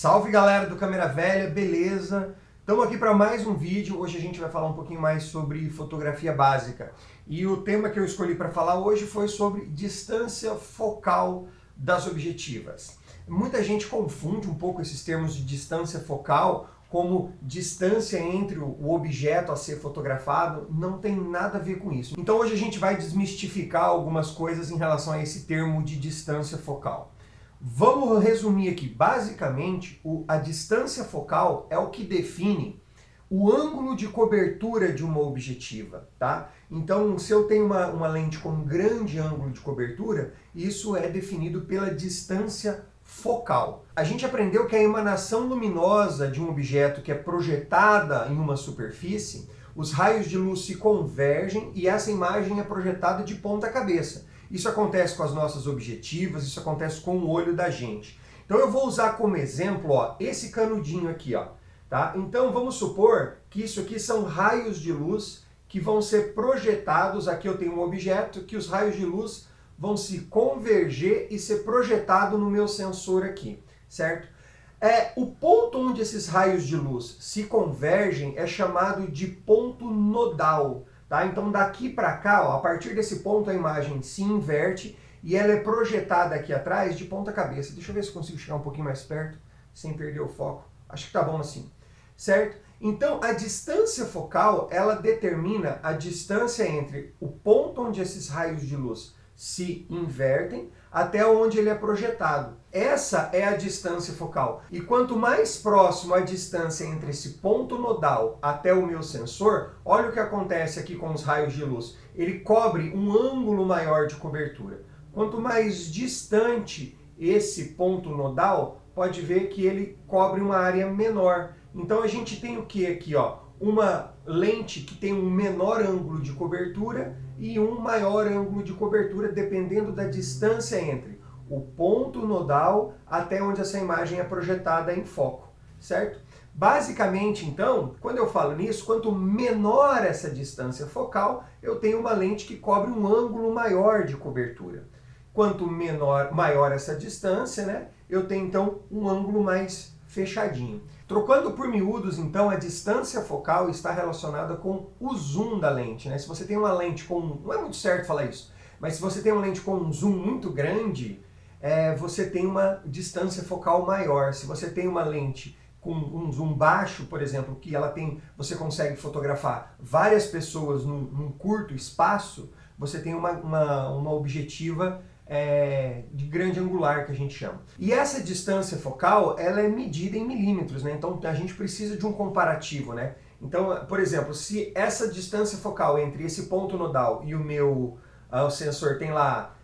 Salve galera do Câmera Velha, beleza? Estamos aqui para mais um vídeo. Hoje a gente vai falar um pouquinho mais sobre fotografia básica. E o tema que eu escolhi para falar hoje foi sobre distância focal das objetivas. Muita gente confunde um pouco esses termos de distância focal como distância entre o objeto a ser fotografado. Não tem nada a ver com isso. Então hoje a gente vai desmistificar algumas coisas em relação a esse termo de distância focal. Vamos resumir aqui. Basicamente, a distância focal é o que define o ângulo de cobertura de uma objetiva, tá? Então, se eu tenho uma lente com um grande ângulo de cobertura, isso é definido pela distância focal. A gente aprendeu que a emanação luminosa de um objeto que é projetada em uma superfície, os raios de luz se convergem e essa imagem é projetada de ponta cabeça. Isso acontece com as nossas objetivas, isso acontece com o olho da gente. Então eu vou usar como exemplo, ó, esse canudinho aqui, ó, tá? Então vamos supor que isso aqui são raios de luz que vão ser projetados. Aqui eu tenho um objeto que os raios de luz vão se converger e ser projetado no meu sensor aqui, certo? O ponto onde esses raios de luz se convergem é chamado de ponto nodal. Tá? Então daqui para cá, ó, a partir desse ponto a imagem se inverte e ela é projetada aqui atrás de ponta cabeça. Deixa eu ver se eu consigo chegar um pouquinho mais perto, sem perder o foco. Acho que tá bom assim, certo? Então a distância focal, ela determina a distância entre o ponto onde esses raios de luz se invertem até onde ele é projetado. Essa é a distância focal. E quanto mais próximo a distância entre esse ponto nodal até o meu sensor, olha o que acontece aqui com os raios de luz. Ele cobre um ângulo maior de cobertura. Quanto mais distante esse ponto nodal, pode ver que ele cobre uma área menor. Então a gente tem o que aqui, ó? Uma lente que tem um menor ângulo de cobertura e um maior ângulo de cobertura, dependendo da distância entre o ponto nodal até onde essa imagem é projetada em foco, certo? Basicamente, então, quando eu falo nisso, quanto menor essa distância focal, eu tenho uma lente que cobre um ângulo maior de cobertura. Quanto maior essa distância, né, eu tenho então um ângulo mais fechadinho. Trocando por miúdos, então, a distância focal está relacionada com o zoom da lente, né? Se você tem uma lente com... Não é muito certo falar isso, mas se você tem uma lente com um zoom muito grande, você tem uma distância focal maior. Se você tem uma lente com um zoom baixo, por exemplo, que ela tem, você consegue fotografar várias pessoas num curto espaço, você tem uma objetiva de grande angular, que a gente chama. E essa distância focal, ela é medida em milímetros, né? Então a gente precisa de um comparativo, né? Então, por exemplo, se essa distância focal entre esse ponto nodal e o sensor tem lá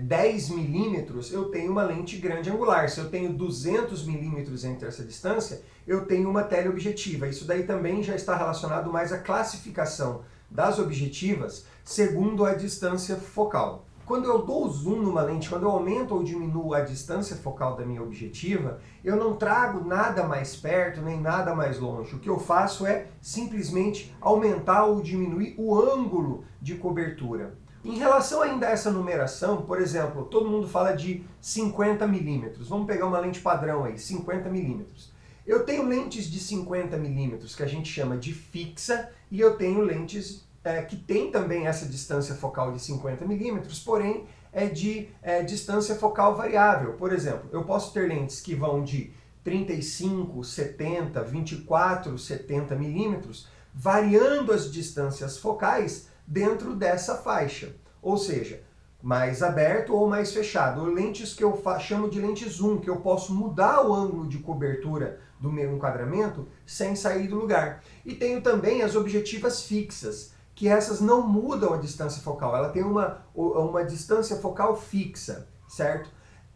10 milímetros, eu tenho uma lente grande angular. Se eu tenho 200 milímetros entre essa distância, eu tenho uma teleobjetiva. Isso daí também já está relacionado mais à classificação das objetivas segundo a distância focal. Quando eu dou zoom numa lente, quando eu aumento ou diminuo a distância focal da minha objetiva, eu não trago nada mais perto, nem nada mais longe. O que eu faço é simplesmente aumentar ou diminuir o ângulo de cobertura. Em relação ainda a essa numeração, por exemplo, todo mundo fala de 50 milímetros. Vamos pegar uma lente padrão aí, 50 milímetros. Eu tenho lentes de 50 milímetros que a gente chama de fixa e eu tenho lentes que tem também essa distância focal de 50 milímetros, porém é de distância focal variável. Por exemplo, eu posso ter lentes que vão de 35, 70, 24, 70 milímetros, variando as distâncias focais dentro dessa faixa. Ou seja, mais aberto ou mais fechado. Ou lentes que eu chamo de lente zoom, que eu posso mudar o ângulo de cobertura do meu enquadramento sem sair do lugar. E tenho também as objetivas fixas, que essas não mudam a distância focal, ela tem uma distância focal fixa, certo?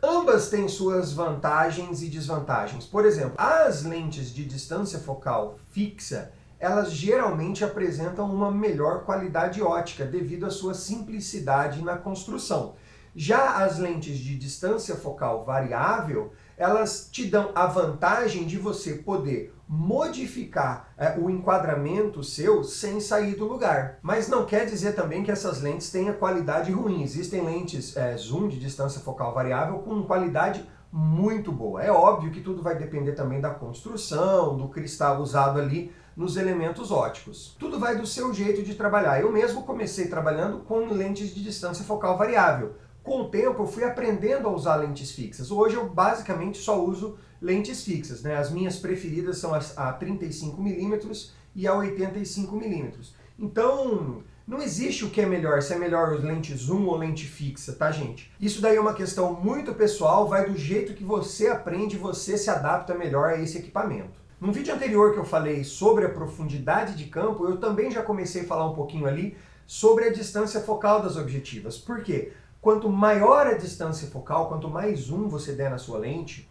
Ambas têm suas vantagens e desvantagens. Por exemplo, as lentes de distância focal fixa, elas geralmente apresentam uma melhor qualidade ótica devido à sua simplicidade na construção. Já as lentes de distância focal variável, elas te dão a vantagem de você poder modificar o enquadramento seu sem sair do lugar. Mas não quer dizer também que essas lentes tenham qualidade ruim. Existem lentes zoom de distância focal variável com qualidade muito boa. É óbvio que tudo vai depender também da construção, do cristal usado ali nos elementos ópticos. Tudo vai do seu jeito de trabalhar. Eu mesmo comecei trabalhando com lentes de distância focal variável. Com o tempo eu fui aprendendo a usar lentes fixas. Hoje eu basicamente só uso lentes fixas, né? As minhas preferidas são a 35mm e a 85mm. Então, não existe o que é melhor, se é melhor lente zoom ou lente fixa, tá, gente? Isso daí é uma questão muito pessoal, vai do jeito que você aprende, você se adapta melhor a esse equipamento. No vídeo anterior que eu falei sobre a profundidade de campo, eu também já comecei a falar um pouquinho ali sobre a distância focal das objetivas. Por quê? Quanto maior a distância focal, quanto mais zoom você der na sua lente,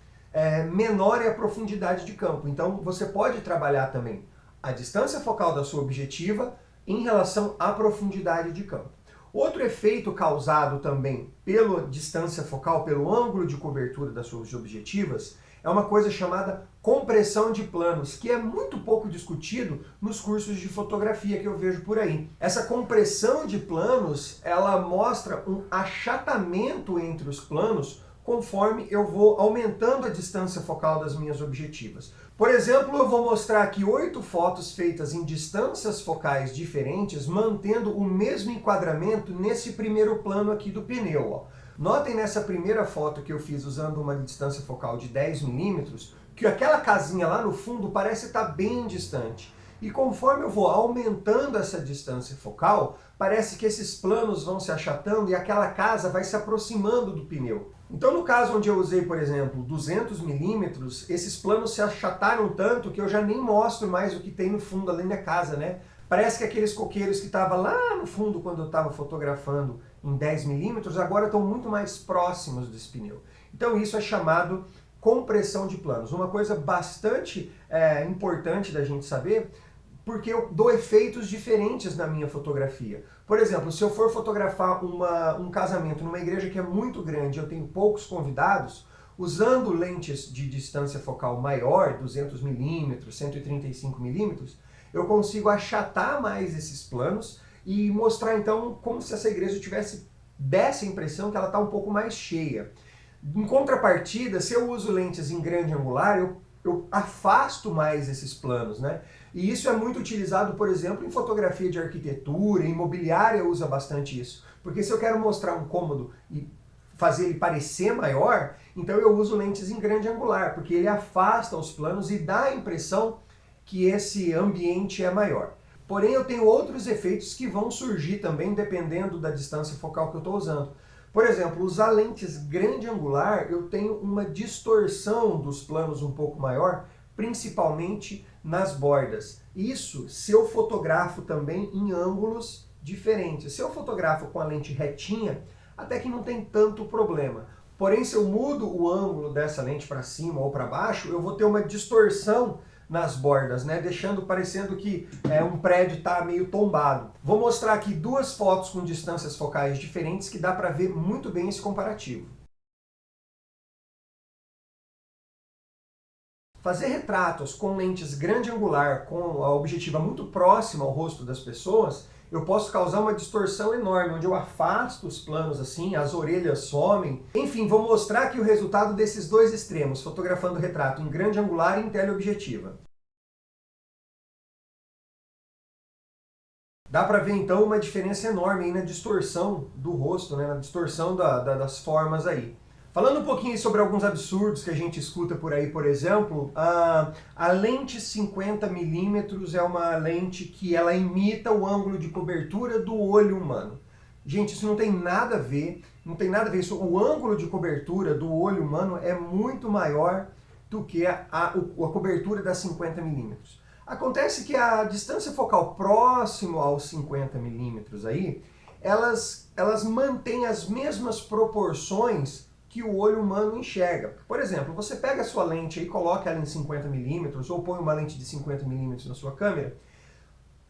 menor é a profundidade de campo. Então você pode trabalhar também a distância focal da sua objetiva em relação à profundidade de campo. Outro efeito causado também pela distância focal, pelo ângulo de cobertura das suas objetivas, é uma coisa chamada compressão de planos, que é muito pouco discutido nos cursos de fotografia que eu vejo por aí. Essa compressão de planos, ela mostra um achatamento entre os planos conforme eu vou aumentando a distância focal das minhas objetivas. Por exemplo, eu vou mostrar aqui 8 fotos feitas em distâncias focais diferentes, mantendo o mesmo enquadramento nesse primeiro plano aqui do pneu, ó. Notem nessa primeira foto que eu fiz usando uma distância focal de 10mm, que aquela casinha lá no fundo parece estar bem distante. E conforme eu vou aumentando essa distância focal, parece que esses planos vão se achatando e aquela casa vai se aproximando do pneu. Então no caso onde eu usei, por exemplo, 200mm, esses planos se achataram tanto que eu já nem mostro mais o que tem no fundo além da casa, né? Parece que aqueles coqueiros que estavam lá no fundo quando eu estava fotografando em 10mm, agora estão muito mais próximos desse pneu. Então isso é chamado compressão de planos. Uma coisa bastante importante da gente saber, porque eu dou efeitos diferentes na minha fotografia. Por exemplo, se eu for fotografar um casamento numa igreja que é muito grande, eu tenho poucos convidados, usando lentes de distância focal maior, 200mm, 135mm, eu consigo achatar mais esses planos e mostrar então como se essa igreja desse a impressão que ela está um pouco mais cheia. Em contrapartida, se eu uso lentes em grande angular, eu afasto mais esses planos, né? E isso é muito utilizado, por exemplo, em fotografia de arquitetura, em imobiliária usa bastante isso. Porque se eu quero mostrar um cômodo e fazer ele parecer maior, então eu uso lentes em grande angular, porque ele afasta os planos e dá a impressão que esse ambiente é maior. Porém, eu tenho outros efeitos que vão surgir também dependendo da distância focal que eu estou usando. Por exemplo, usar lentes grande angular, eu tenho uma distorção dos planos um pouco maior, principalmente nas bordas. Isso se eu fotografo também em ângulos diferentes. Se eu fotografo com a lente retinha, até que não tem tanto problema. Porém, se eu mudo o ângulo dessa lente para cima ou para baixo, eu vou ter uma distorção nas bordas, né? Deixando parecendo que um prédio está meio tombado. Vou mostrar aqui 2 fotos com distâncias focais diferentes que dá para ver muito bem esse comparativo. Fazer retratos com lentes grande angular, com a objetiva muito próxima ao rosto das pessoas, eu posso causar uma distorção enorme, onde eu afasto os planos assim, as orelhas somem. Enfim, vou mostrar aqui o resultado desses 2 extremos, fotografando o retrato em grande angular e em teleobjetiva. Dá para ver então uma diferença enorme aí na distorção do rosto, né, na distorção das formas aí. Falando um pouquinho sobre alguns absurdos que a gente escuta por aí, por exemplo, a lente 50mm é uma lente que ela imita o ângulo de cobertura do olho humano. Gente, isso não tem nada a ver, não tem nada a ver isso. O ângulo de cobertura do olho humano é muito maior do que a cobertura das 50mm. Acontece que a distância focal próximo aos 50mm aí, elas mantêm as mesmas proporções que o olho humano enxerga. Por exemplo, você pega a sua lente e coloca ela em 50mm ou põe uma lente de 50mm na sua câmera,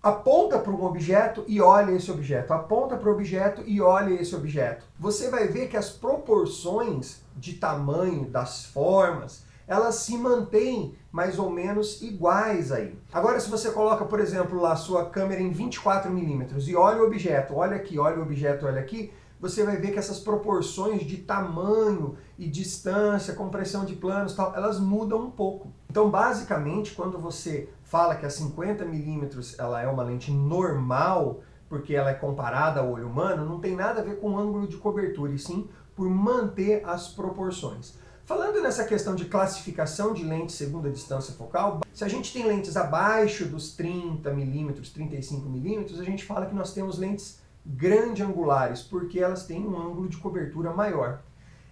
aponta para um objeto e olha esse objeto, aponta para o objeto e olha esse objeto. Você vai ver que as proporções de tamanho das formas, elas se mantêm mais ou menos iguais aí. Agora, se você coloca, por exemplo, lá a sua câmera em 24mm e olha o objeto, olha aqui, olha o objeto, olha aqui, você vai ver que essas proporções de tamanho e distância, compressão de planos e tal, elas mudam um pouco. Então, basicamente, quando você fala que a 50mm ela é uma lente normal, porque ela é comparada ao olho humano, não tem nada a ver com o ângulo de cobertura, e sim por manter as proporções. Falando nessa questão de classificação de lentes segundo a distância focal, se a gente tem lentes abaixo dos 30mm, 35mm, a gente fala que nós temos lentes grande angulares, porque elas têm um ângulo de cobertura maior.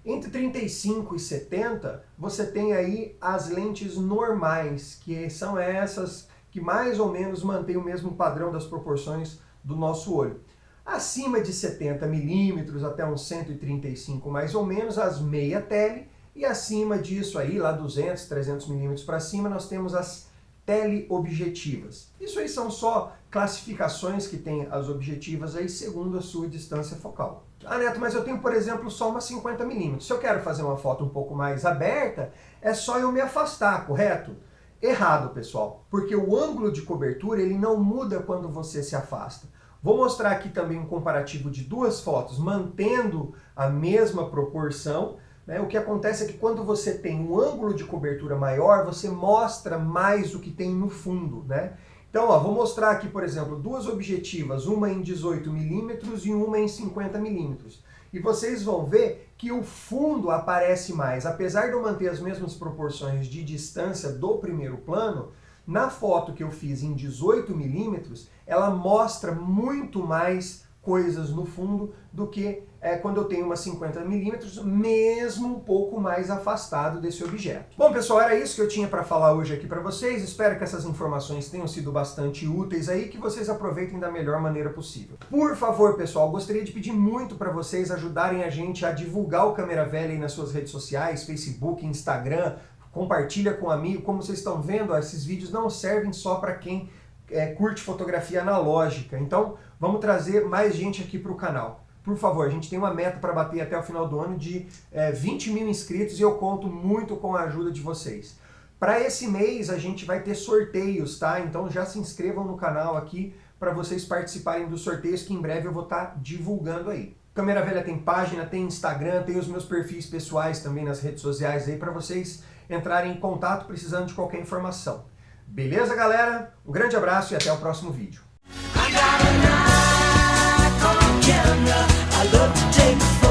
Entre 35 e 70, você tem aí as lentes normais, que são essas que mais ou menos mantêm o mesmo padrão das proporções do nosso olho. Acima de 70mm, até uns 135 mais ou menos, as meia tele, e acima disso aí, lá 200, 300mm para cima, nós temos as teleobjetivas. Isso aí são só classificações que tem as objetivas aí segundo a sua distância focal. Ah, Neto, mas eu tenho, por exemplo, só uma 50mm. Se eu quero fazer uma foto um pouco mais aberta, é só eu me afastar, correto? Errado, pessoal, porque o ângulo de cobertura ele não muda quando você se afasta. Vou mostrar aqui também um comparativo de duas fotos, mantendo a mesma proporção. O que acontece é que quando você tem um ângulo de cobertura maior, você mostra mais o que tem no fundo, né? Então, ó, vou mostrar aqui, por exemplo, duas objetivas, uma em 18mm e uma em 50mm. E vocês vão ver que o fundo aparece mais. Apesar de eu manter as mesmas proporções de distância do primeiro plano, na foto que eu fiz em 18mm, ela mostra muito mais coisas no fundo do que quando eu tenho uma 50mm, mesmo um pouco mais afastado desse objeto. Bom, pessoal, era isso que eu tinha para falar hoje aqui para vocês. Espero que essas informações tenham sido bastante úteis aí, que vocês aproveitem da melhor maneira possível. Por favor, pessoal, gostaria de pedir muito para vocês ajudarem a gente a divulgar o Câmera Velha aí nas suas redes sociais, Facebook, Instagram, compartilha com um amigo. Como vocês estão vendo, esses vídeos não servem só para quem curte fotografia analógica. Então, vamos trazer mais gente aqui para o canal. Por favor, a gente tem uma meta para bater até o final do ano de 20 mil inscritos e eu conto muito com a ajuda de vocês. Para esse mês a gente vai ter sorteios, tá? Então já se inscrevam no canal aqui para vocês participarem dos sorteios que em breve eu vou estar divulgando aí. Câmera Velha tem página, tem Instagram, tem os meus perfis pessoais também nas redes sociais aí para vocês entrarem em contato precisando de qualquer informação. Beleza, galera? Um grande abraço e até o próximo vídeo. I love to take